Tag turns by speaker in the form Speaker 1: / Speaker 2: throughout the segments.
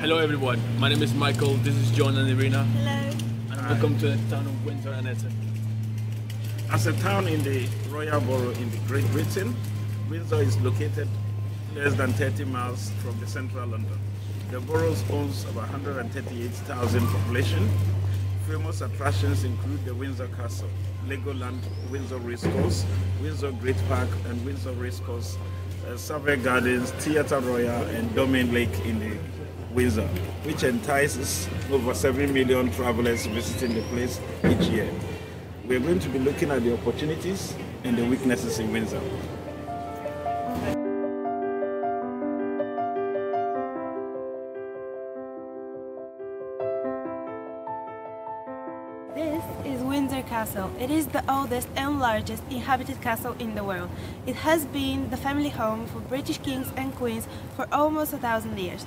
Speaker 1: Hello everyone, my name is Michael, this is John and Irina.
Speaker 2: Hello.
Speaker 1: And welcome to the town of Windsor and Essex.
Speaker 3: As a town in the Royal Borough in the Great Britain, Windsor is located less than 30 miles from the central London. The borough owns about 138,000 population. Famous attractions include the Windsor Castle, Legoland, Windsor Racecourse, Windsor Great Park and Windsor Racecourse, Savoy Gardens, Theatre Royal and Domain Lake in the Windsor, which entices over 7 million travelers visiting the place each year. We're going to be looking at the opportunities and the weaknesses in Windsor.
Speaker 2: This is Windsor Castle. It is the oldest and largest inhabited castle in the world. It has been the family home for British kings and queens for almost 1,000 years.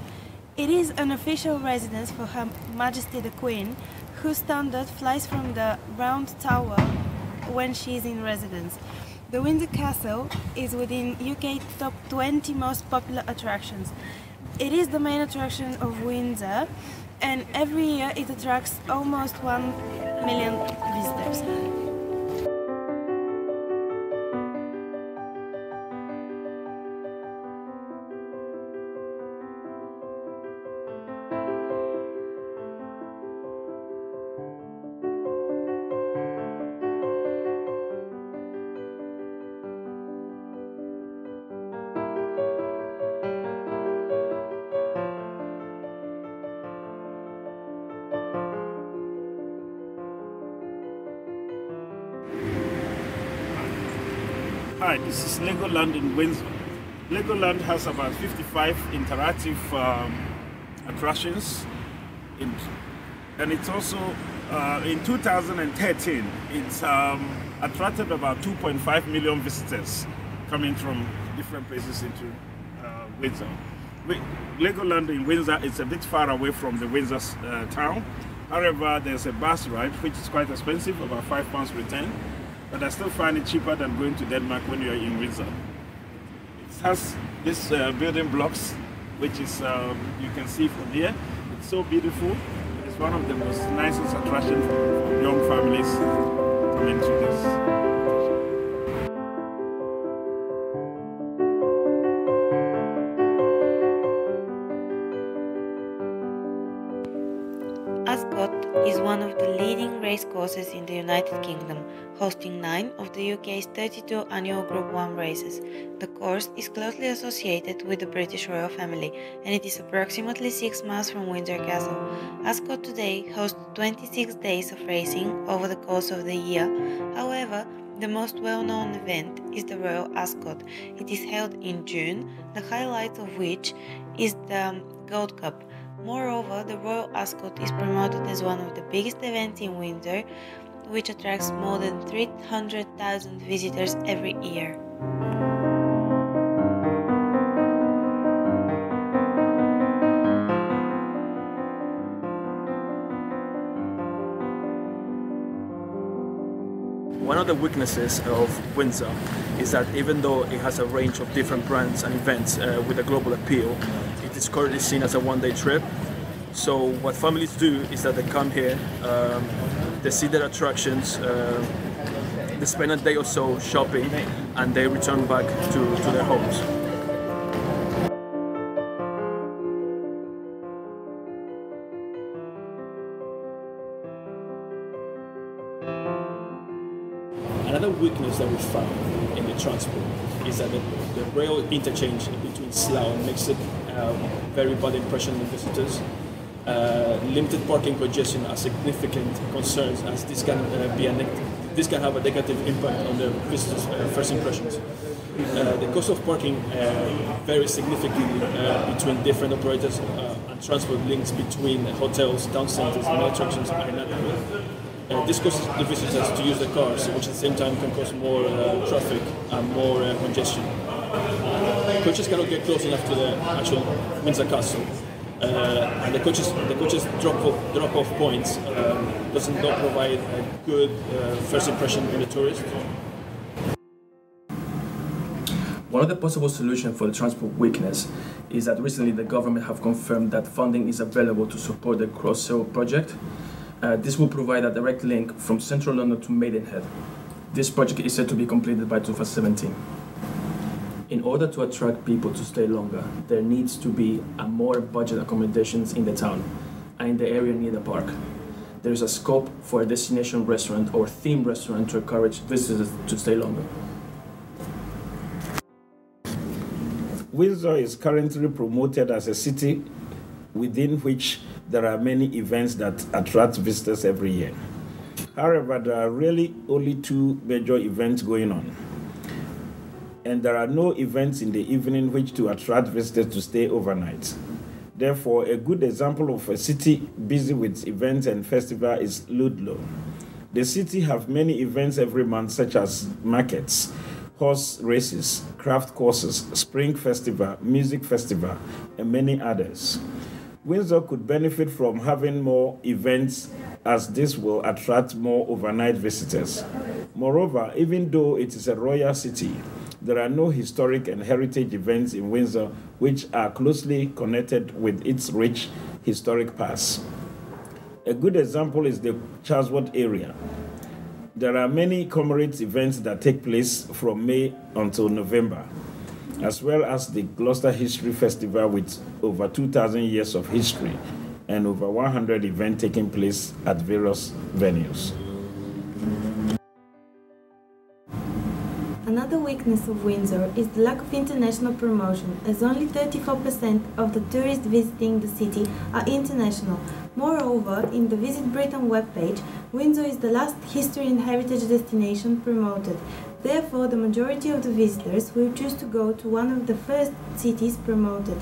Speaker 2: It is an official residence for Her Majesty the Queen, whose standard flies from the Round Tower when she is in residence. The Windsor Castle is within UK's top 20 most popular attractions. It is the main attraction of Windsor, and every year it attracts almost 1 million visitors.
Speaker 3: Hi, this is Legoland in Windsor. Legoland has about 55 interactive attractions, and it's also, in 2013, it's attracted about 2.5 million visitors coming from different places into Windsor. Legoland in Windsor is a bit far away from the Windsor town. However, there's a bus ride which is quite expensive, about £5 return. But I still find it cheaper than going to Denmark when you're in Windsor. It has these building blocks, which is, you can see from here. It's so beautiful. It's one of the most nicest attractions for young families coming to this.
Speaker 4: Ascot is one of the leading racecourses in the United Kingdom, hosting 9 of the UK's 32 annual Group 1 races. The course is closely associated with the British royal family, and it is approximately 6 miles from Windsor Castle. Ascot today hosts 26 days of racing over the course of the year. However, the most well-known event is the Royal Ascot. It is held in June, the highlight of which is the Gold Cup. Moreover, the Royal Ascot is promoted as one of the biggest events in Windsor, which attracts more than 300,000 visitors every year.
Speaker 1: One of the weaknesses of Windsor is that even though it has a range of different brands and events with a global appeal, it is currently seen as a one-day trip. So what families do is that they come here, they see their attractions, they spend a day or so shopping, and they return back to their homes. Another weakness that we found in the transport is that the rail interchange between Slough makes it very bad impression on visitors. Limited parking congestion are significant concerns, as this can have a negative impact on the visitors' first impressions. The cost of parking varies significantly between different operators, and transport links between hotels, town centres and attractions are inadequate. This causes the visitors to use the cars, which at the same time can cause more traffic and more congestion. Coaches cannot get close enough to the actual Windsor Castle, and the coaches drop-off points doesn't provide a good first impression on the tourist. One of the possible solutions for the transport weakness is that recently the government have confirmed that funding is available to support the Cross-Rail project. This will provide a direct link from central London to Maidenhead. This project is set to be completed by 2017. In order to attract people to stay longer, there needs to be more budget accommodations in the town and in the area near the park. There is a scope for a destination restaurant or themed restaurant to encourage visitors to stay longer.
Speaker 3: Windsor is currently promoted as a city within which there are many events that attract visitors every year. However, there are really only two major events going on, and there are no events in the evening which to attract visitors to stay overnight. Therefore, a good example of a city busy with events and festivals is Ludlow. The city has many events every month, such as markets, horse races, craft courses, spring festival, music festival, and many others. Windsor could benefit from having more events, as this will attract more overnight visitors. Moreover, even though it is a royal city, there are no historic and heritage events in Windsor which are closely connected with its rich historic past. A good example is the Chatsworth area. There are many commemorative events that take place from May until November, as well as the Gloucester History Festival with over 2,000 years of history and over 100 events taking place at various venues.
Speaker 2: Another weakness of Windsor is the lack of international promotion, as only 34% of the tourists visiting the city are international. Moreover, in the Visit Britain webpage, Windsor is the last history and heritage destination promoted. Therefore, the majority of the visitors will choose to go to one of the first cities promoted.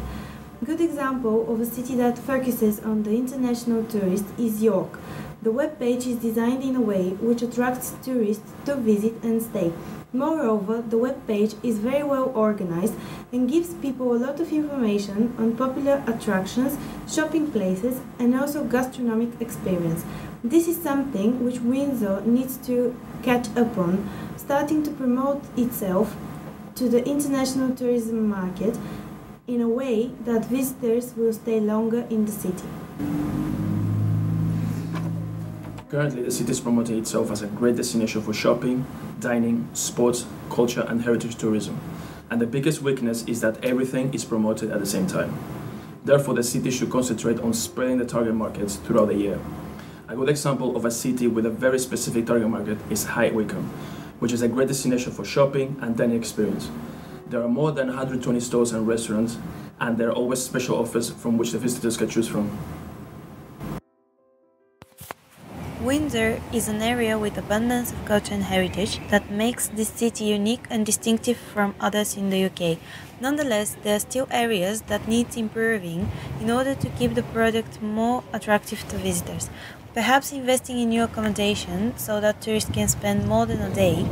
Speaker 2: A good example of a city that focuses on the international tourist is York. The webpage is designed in a way which attracts tourists to visit and stay. Moreover, the webpage is very well organized and gives people a lot of information on popular attractions, shopping places, and also gastronomic experience. This is something which Windsor needs to catch up on, starting to promote itself to the international tourism market in a way that visitors will stay longer in the city.
Speaker 1: Currently, the city is promoting itself as a great destination for shopping, dining, sports, culture, and heritage tourism. And the biggest weakness is that everything is promoted at the same time. Therefore, the city should concentrate on spreading the target markets throughout the year. A good example of a city with a very specific target market is High Wycombe, which is a great destination for shopping and dining experience. There are more than 120 stores and restaurants, and there are always special offers from which the visitors can choose from.
Speaker 4: Windsor is an area with abundance of culture and heritage that makes this city unique and distinctive from others in the UK. Nonetheless, there are still areas that need improving in order to keep the product more attractive to visitors. Perhaps investing in new accommodation so that tourists can spend more than a day,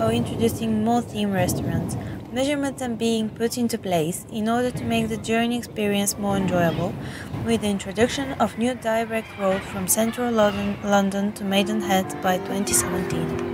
Speaker 4: or introducing more themed restaurants. Measurements are being put into place in order to make the journey experience more enjoyable, with the introduction of new direct road from central London to Maidenhead by 2017.